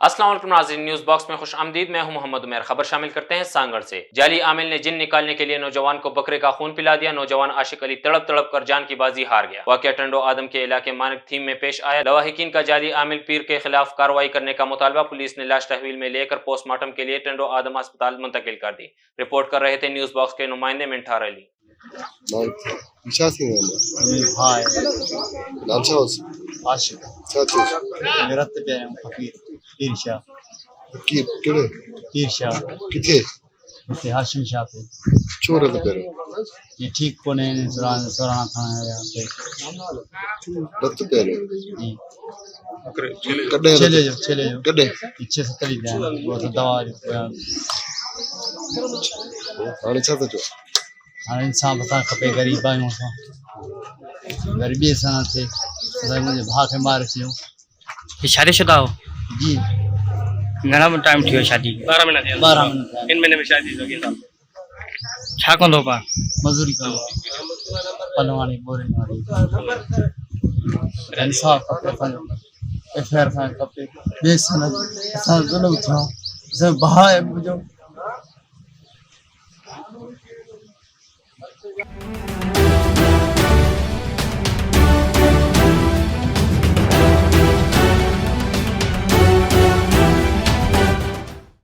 अस्सलाम वालेकुम नाज़रीन, न्यूज़ बॉक्स में खुश आमदीद। मैं हूं मोहम्मद उमर। खबर शामिल करते हैं सांगड़ से। जाली आमिल ने जिन निकालने के लिए नौजवान को बकरे का खून पिला दिया। नौजवान आशिक अली तड़प तड़प कर जान की बाजी हार गया। वाकया टंडो आदम के इलाके मानक थीम में पेश आया। लवाहिकीन का जाली आमिल पीर के खिलाफ कार्रवाई करने का मुतालबा। पुलिस ने लाश तहवील में लेकर पोस्टमार्टम के लिए टंडो आदम अस्पताल मुंतकिल कर दी। रिपोर्ट कर रहे थे न्यूज़ बॉक्स के नुमाइंदे मिंठार अली। हाशिम शाह पे चोर है तो ये ठीक कोने सोराना थाना है यहाँ पे रत पैर जी कड्डे चले जाओ कड्डे पीछे से तली जाए वो तो दवा हाणे छा था चो हाँ इंसान बता खपे गरीब आयूं असां गरीबी सां थे मुंहिंजे भाउ खे मारे छॾियो। ये शादीशुदा हो? जी घणा टाइम थियो शादी? 12 महीना इन महीने में शादी थी वगी छा कंदो पा? मजदूरी कंदो पलवाणी बोरिंग वारी इंसाफ खपे असांजो एफआईआर सां खपे बेसन असां ज़ुल्म थियो असां भाउ आहे मुंहिंजो।